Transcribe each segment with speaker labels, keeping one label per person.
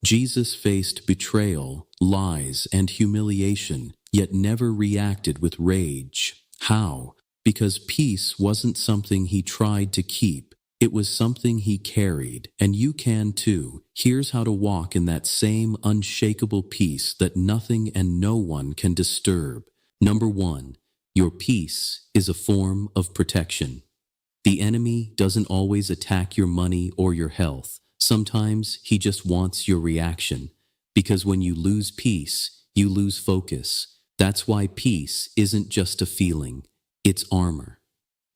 Speaker 1: Jesus faced betrayal, lies, and humiliation, yet never reacted with rage. How? Because peace wasn't something he tried to keep. It was something he carried, and you can too. Here's how to walk in that same unshakable peace that nothing and no one can disturb. Number 1, your peace is a form of protection. The enemy doesn't always attack your money or your health. Sometimes he just wants your reaction. Because when you lose peace, you lose focus. That's why peace isn't just a feeling, it's armor.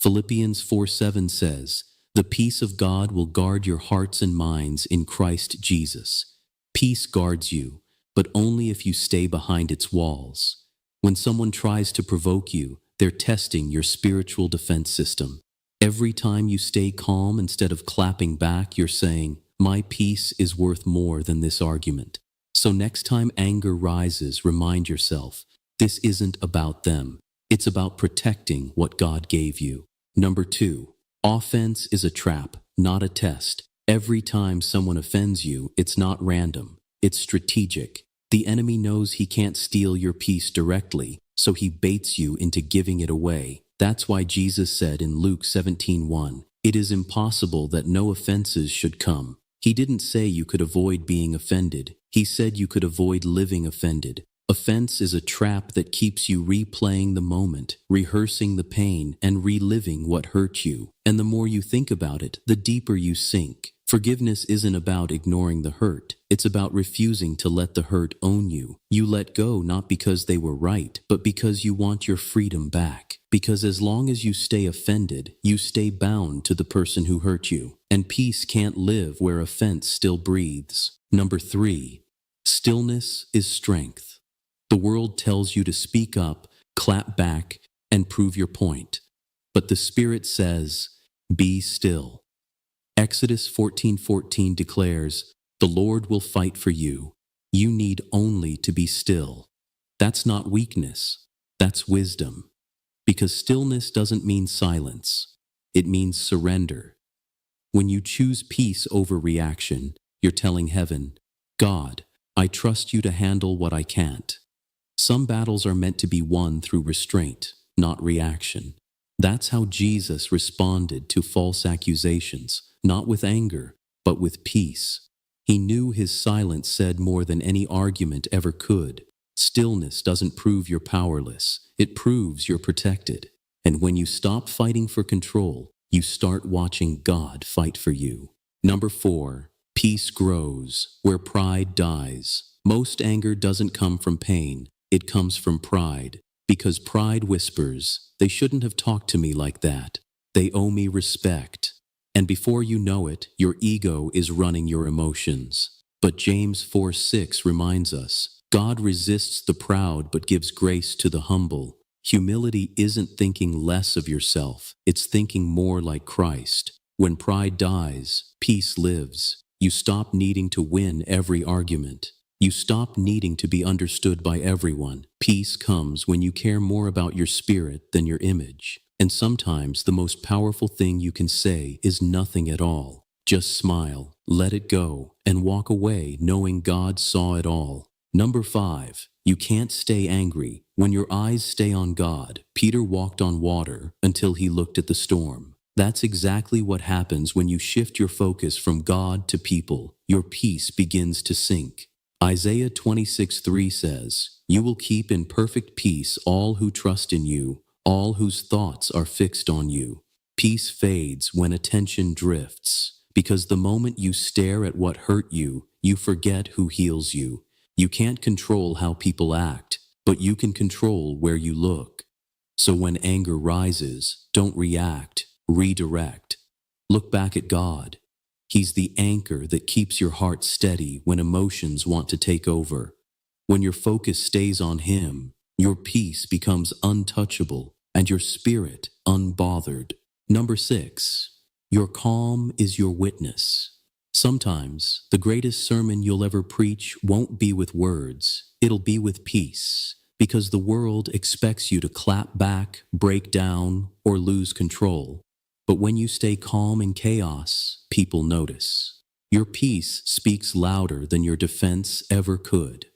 Speaker 1: Philippians 4:7 says, "The peace of God will guard your hearts and minds in Christ Jesus." Peace guards you, but only if you stay behind its walls. When someone tries to provoke you, they're testing your spiritual defense system. Every time you stay calm instead of clapping back, you're saying, "My peace is worth more than this argument." So next time anger rises, remind yourself, this isn't about them. It's about protecting what God gave you. Number 2, offense is a trap, not a test. Every time someone offends you, it's not random, it's strategic. The enemy knows he can't steal your peace directly, so he baits you into giving it away. That's why Jesus said in Luke 17:1, "It is impossible that no offenses should come." He didn't say you could avoid being offended. He said you could avoid living offended. Offense is a trap that keeps you replaying the moment, rehearsing the pain, and reliving what hurt you. And the more you think about it, the deeper you sink. Forgiveness isn't about ignoring the hurt. It's about refusing to let the hurt own you. You let go not because they were right, but because you want your freedom back. Because as long as you stay offended, you stay bound to the person who hurt you. And peace can't live where offense still breathes. Number 3, stillness is strength. The world tells you to speak up, clap back, and prove your point. But the Spirit says, be still. Exodus 14:14 declares, "The Lord will fight for you. You need only to be still." That's not weakness, that's wisdom. Because stillness doesn't mean silence, it means surrender. When you choose peace over reaction, you're telling heaven, "God, I trust you to handle what I can't." Some battles are meant to be won through restraint, not reaction. That's how Jesus responded to false accusations, not with anger, but with peace. He knew his silence said more than any argument ever could. Stillness doesn't prove you're powerless, it proves you're protected. And when you stop fighting for control, you start watching God fight for you. Number 4, peace grows where pride dies. Most anger doesn't come from pain, it comes from pride. Because pride whispers, "They shouldn't have talked to me like that. They owe me respect." And before you know it, your ego is running your emotions. But James 4:6 reminds us, God resists the proud but gives grace to the humble. Humility isn't thinking less of yourself, it's thinking more like Christ. When pride dies, peace lives. You stop needing to win every argument. You stop needing to be understood by everyone. Peace comes when you care more about your spirit than your image. And sometimes the most powerful thing you can say is nothing at all. Just smile, let it go, and walk away knowing God saw it all. Number 5, you can't stay angry when your eyes stay on God. Peter walked on water until he looked at the storm. That's exactly what happens when you shift your focus from God to people. Your peace begins to sink. Isaiah 26:3 says, "You will keep in perfect peace all who trust in you, all whose thoughts are fixed on you." Peace fades when attention drifts, because the moment you stare at what hurt you, you forget who heals you. You can't control how people act, but you can control where you look. So when anger rises, don't react, redirect. Look back at God. He's the anchor that keeps your heart steady when emotions want to take over. When your focus stays on Him, your peace becomes untouchable and your spirit unbothered. Number 6, your calm is your witness. Sometimes the greatest sermon you'll ever preach won't be with words, it'll be with peace, because the world expects you to clap back, break down, or lose control. But when you stay calm in chaos, people notice. Your peace speaks louder than your defense ever could.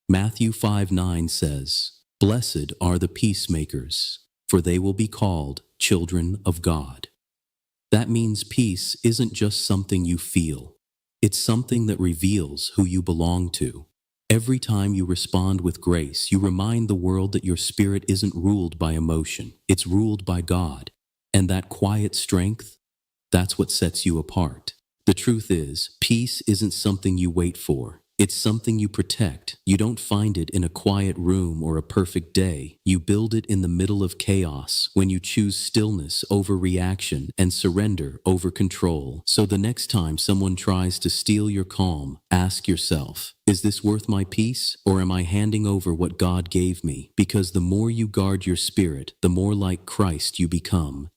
Speaker 1: Matthew 5:9 says, "Blessed are the peacemakers, for they will be called children of God." That means peace isn't just something you feel. It's something that reveals who you belong to. Every time you respond with grace, you remind the world that your spirit isn't ruled by emotion. It's ruled by God. And that quiet strength, that's what sets you apart. The truth is, peace isn't something you wait for. It's something you protect. You don't find it in a quiet room or a perfect day. You build it in the middle of chaos, when you choose stillness over reaction and surrender over control. So the next time someone tries to steal your calm, ask yourself, is this worth my peace, or am I handing over what God gave me? Because the more you guard your spirit, the more like Christ you become.